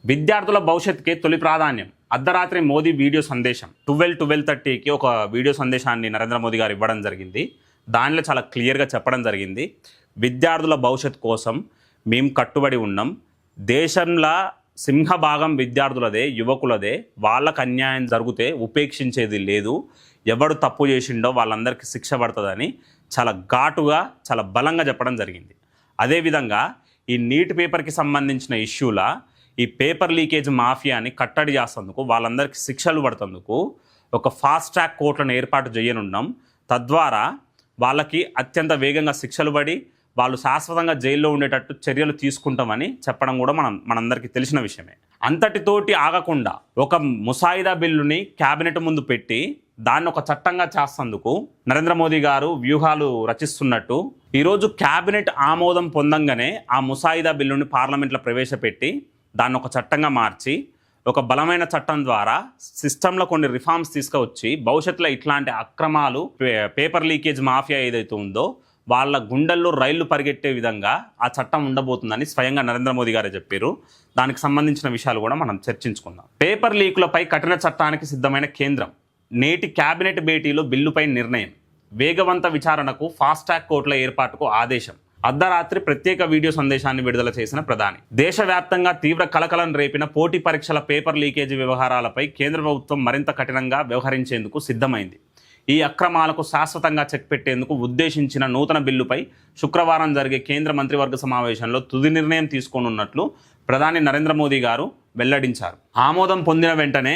విద్యార్థుల భవిష్యత్తుకి తొలి ప్రాధాన్యం. అర్ధరాత్రి మోదీ వీడియో సందేశం 12:30కి ఒక వీడియో సందేశాన్ని నరేంద్ర మోదీ గారు ఇవ్వడం జరిగింది. దానిలో చాలా క్లియర్గా చెప్పడం జరిగింది, విద్యార్థుల భవిష్యత్తు కోసం మేము కట్టుబడి ఉన్నాం. దేశంలో సింహభాగం విద్యార్థులదే, యువకులదే. వాళ్ళకు అన్యాయం జరిగితే ఉపేక్షించేది లేదు. ఎవడు తప్పు చేసిండో వాళ్ళందరికీ శిక్ష పడుతుందని చాలా ఘాటుగా, చాలా బలంగా చెప్పడం జరిగింది. అదేవిధంగా ఈ నీట్ పేపర్కి సంబంధించిన ఇష్యూల ఈ పేపర్ లీకేజ్ మాఫియాని కట్టడి చేసేందుకు, వాళ్ళందరికీ శిక్షలు పడుతుందుకు ఒక ఫాస్ట్ ట్రాక్ కోర్టులను ఏర్పాటు చేయనున్నాం. తద్వారా వాళ్ళకి అత్యంత వేగంగా శిక్షలు పడి వాళ్ళు శాశ్వతంగా జైల్లో ఉండేటట్టు చర్యలు తీసుకుంటామని చెప్పడం కూడా మనందరికీ తెలిసిన విషయమే. అంతటితోటి ఆగకుండా ఒక ముసాయిదా బిల్లుని క్యాబినెట్ ముందు పెట్టి దాన్ని ఒక చట్టంగా చేసేందుకు నరేంద్ర మోదీ గారు వ్యూహాలు రచిస్తున్నట్టు ఈరోజు క్యాబినెట్ ఆమోదం పొందంగానే ఆ ముసాయిదా బిల్లుని పార్లమెంట్లో ప్రవేశపెట్టి దాన్ని ఒక చట్టంగా మార్చి ఒక బలమైన చట్టం ద్వారా సిస్టంలో కొన్ని రిఫార్మ్స్ తీసుకువచ్చి భవిష్యత్తులో ఇట్లాంటి అక్రమాలు, పేపర్ లీకేజ్ మాఫియా ఏదైతే ఉందో వాళ్ళ గుండెల్లో రైళ్లు పరిగెట్టే విధంగా ఆ చట్టం ఉండబోతుందని స్వయంగా నరేంద్ర మోదీ గారే చెప్పారు. దానికి సంబంధించిన విషయాలు కూడా మనం చర్చించుకుందాం. పేపర్ లీకులపై కఠిన చట్టానికి సిద్ధమైన కేంద్రం. నేటి క్యాబినెట్ భేటీలో బిల్లుపై నిర్ణయం. వేగవంత విచారణకు ఫాస్ట్ ట్రాక్ కోర్టుల ఏర్పాటుకు ఆదేశం. అర్ధరాత్రి ప్రత్యేక వీడియో సందేశాన్ని విడుదల చేసిన ప్రధాని. దేశవ్యాప్తంగా తీవ్ర కలకలం రేపిన పోటీ పరీక్షల పేపర్ లీకేజీ వ్యవహారాలపై కేంద్ర ప్రభుత్వం మరింత కఠినంగా వ్యవహరించేందుకు సిద్ధమైంది. ఈ అక్రమాలకు శాశ్వతంగా చెక్ పెట్టేందుకు ఉద్దేశించిన నూతన బిల్లుపై శుక్రవారం జరిగే కేంద్ర మంత్రివర్గ సమావేశంలో తుది నిర్ణయం తీసుకోనున్నట్లు ప్రధాని నరేంద్ర మోదీ గారు వెల్లడించారు. ఆమోదం పొందిన వెంటనే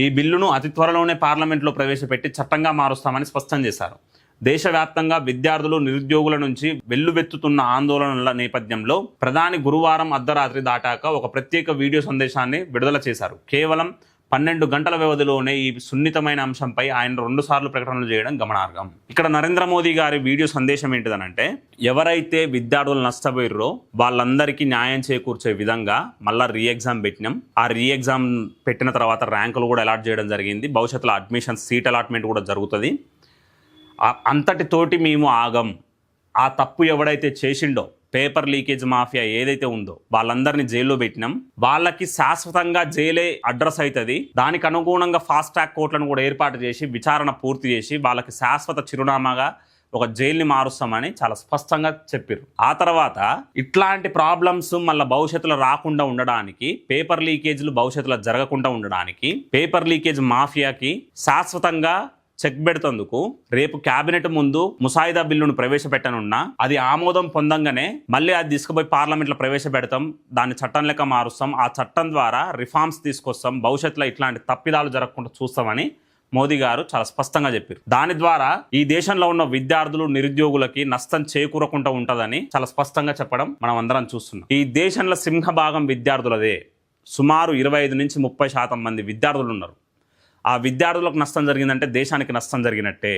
ఈ బిల్లును అతి త్వరలోనే పార్లమెంట్లో ప్రవేశపెట్టి చట్టంగా మారుస్తామని స్పష్టం చేశారు. దేశవ్యాప్తంగా విద్యార్థులు, నిరుద్యోగుల నుంచి వెల్లువెత్తుతున్న ఆందోళనల నేపథ్యంలో ప్రధాని గురువారం అర్ధరాత్రి దాటాక ఒక ప్రత్యేక వీడియో సందేశాన్ని విడుదల చేశారు. కేవలం 12 గంటల వ్యవధిలోనే ఈ సున్నితమైన అంశంపై ఆయన 2 సార్లు ప్రకటనలు చేయడం గమనార్హం. ఇక్కడ నరేంద్ర మోదీ గారి వీడియో సందేశం ఏంటిదనంటే, ఎవరైతే విద్యార్థులు నష్టపోయారో వాళ్ళందరికీ న్యాయం చేకూర్చే విధంగా మళ్ళీ రీ ఎగ్జామ్ పెట్టినాం. ఆ రీ ఎగ్జామ్ పెట్టిన తర్వాత ర్యాంకులు కూడా అలాట్ చేయడం జరిగింది. భవిష్యత్తులో అడ్మిషన్, సీట్ అలాట్మెంట్ కూడా జరుగుతుంది. అంతటితోటి మేము ఆగం. ఆ తప్పు ఎవడైతే చేసిండో, పేపర్ లీకేజ్ మాఫియా ఏదైతే ఉందో వాళ్ళందరినీ జైల్లో పెట్టినాం. వాళ్ళకి శాశ్వతంగా జైలే అడ్రస్ అవుతుంది. దానికి అనుగుణంగా ఫాస్ట్ ట్రాక్ కోర్టులను కూడా ఏర్పాటు చేసి విచారణ పూర్తి చేసి వాళ్ళకి శాశ్వత చిరునామాగా ఒక జైల్ని మారుస్తామని చాలా స్పష్టంగా చెప్పారు. ఆ తర్వాత ఇట్లాంటి ప్రాబ్లమ్స్ మళ్ళీ భవిష్యత్తులో రాకుండా ఉండడానికి, పేపర్ లీకేజ్లు భవిష్యత్తులో జరగకుండా ఉండడానికి, పేపర్ లీకేజ్ మాఫియాకి శాశ్వతంగా చెక్ పెడుతందుకు రేపు క్యాబినెట్ ముందు ముసాయిదా బిల్లును ప్రవేశపెట్టనున్నా, అది ఆమోదం పొందంగానే మళ్ళీ అది తీసుకుపోయి పార్లమెంట్లో ప్రవేశపెడతాం, దాన్ని చట్టం లెక్క మారుస్తాం. ఆ చట్టం ద్వారా రిఫార్మ్స్ తీసుకొస్తాం, భవిష్యత్తులో ఇట్లాంటి తప్పిదాలు జరగకుండా చూస్తామని మోదీ గారు చాలా స్పష్టంగా చెప్పారు. దాని ద్వారా ఈ దేశంలో ఉన్న విద్యార్థులు, నిరుద్యోగులకి నష్టం చేకూరకుండా ఉంటుందని చాలా స్పష్టంగా చెప్పడం మనం అందరం చూస్తున్నాం. ఈ దేశంలో సింహభాగం విద్యార్థులదే. సుమారు 25 నుంచి 30% మంది విద్యార్థులు ఉన్నారు. ఆ విద్యార్థులకు నష్టం జరిగిందంటే దేశానికి నష్టం జరిగినట్టే.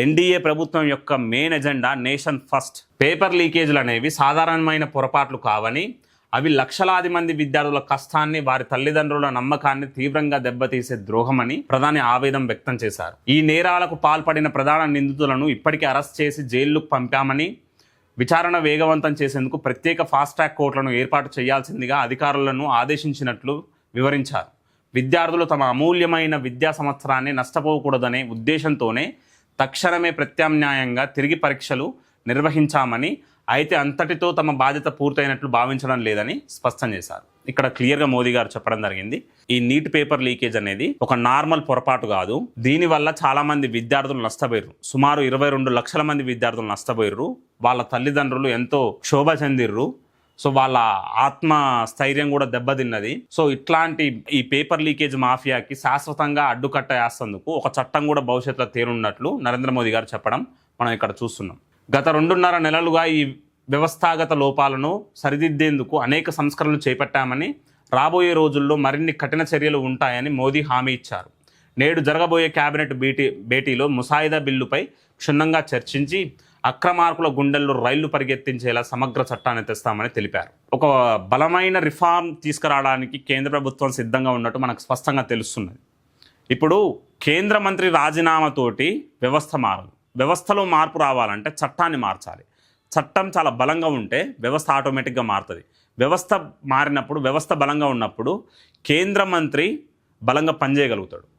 ఎన్డీఏ ప్రభుత్వం యొక్క main agenda nation first. Paper లీకేజీలు అనేవి సాధారణమైన పొరపాట్లు కావని, అవి లక్షలాది మంది విద్యార్థుల కష్టాన్ని, వారి తల్లిదండ్రుల నమ్మకాన్ని తీవ్రంగా దెబ్బతీసే ద్రోహమని ప్రధాని ఆవేదన వ్యక్తం చేశారు. ఈ నేరాలకు పాల్పడిన ప్రధాన నిందితులను ఇప్పటికే అరెస్ట్ చేసి జైలుకు పంపామని, విచారణ వేగవంతం చేసేందుకు ప్రత్యేక ఫాస్ట్ ట్రాక్ కోర్టులను ఏర్పాటు చేయాల్సిందిగా అధికారులను ఆదేశించినట్లు వివరించారు. విద్యార్థులు తమ అమూల్యమైన విద్యా సంవత్సరాన్ని నష్టపోకూడదనే ఉద్దేశంతోనే తక్షణమే ప్రత్యామ్నాయంగా తిరిగి పరీక్షలు నిర్వహించామని, అయితే అంతటితో తమ బాధ్యత పూర్తయినట్లు భావించడం లేదని స్పష్టం చేశారు. ఇక్కడ క్లియర్గా మోదీ గారు చెప్పడం జరిగింది, ఈ నీట్ పేపర్ లీకేజ్ అనేది ఒక నార్మల్ పొరపాటు కాదు. దీనివల్ల చాలామంది విద్యార్థులు నష్టపోయారు. సుమారు 22 లక్షల మంది విద్యార్థులు నష్టపోయారు. వాళ్ళ తల్లిదండ్రులు ఎంతో క్షోభ చెందిర్రు. సో వాళ్ళ ఆత్మ స్థైర్యం కూడా దెబ్బతిన్నది. సో ఇట్లాంటి ఈ పేపర్ లీకేజ్ మాఫియాకి శాశ్వతంగా అడ్డుకట్ట వేస్తేందుకు ఒక చట్టం కూడా భవిష్యత్తులో తేనున్నట్లు నరేంద్ర మోదీ గారు చెప్పడం మనం ఇక్కడ చూస్తున్నాం. గత 2.5 నెలలుగా ఈ వ్యవస్థాగత లోపాలను సరిదిద్దేందుకు అనేక సంస్కరణలు చేపట్టామని, రాబోయే రోజుల్లో మరిన్ని కఠిన చర్యలు ఉంటాయని మోదీ హామీ ఇచ్చారు. నేడు జరగబోయే క్యాబినెట్ భేటీలో ముసాయిదా బిల్లుపై క్షుణ్ణంగా చర్చించి అక్రమార్కుల గుండెల్లో రైళ్లు పరిగెత్తించేలా సమగ్ర చట్టాన్ని తెస్తామని తెలిపారు. ఒక బలమైన రిఫార్మ్ తీసుకురావడానికి కేంద్ర ప్రభుత్వం సిద్ధంగా ఉన్నట్టు మనకు స్పష్టంగా తెలుస్తున్నది. ఇప్పుడు కేంద్ర మంత్రి రాజీనామాతోటి వ్యవస్థ మారదు. వ్యవస్థలో మార్పు రావాలంటే చట్టాన్ని మార్చాలి. చట్టం చాలా బలంగా ఉంటే వ్యవస్థ ఆటోమేటిక్గా మారుతుంది. వ్యవస్థ మారినప్పుడు, వ్యవస్థ బలంగా ఉన్నప్పుడు కేంద్ర మంత్రి బలంగా పనిచేయగలుగుతాడు.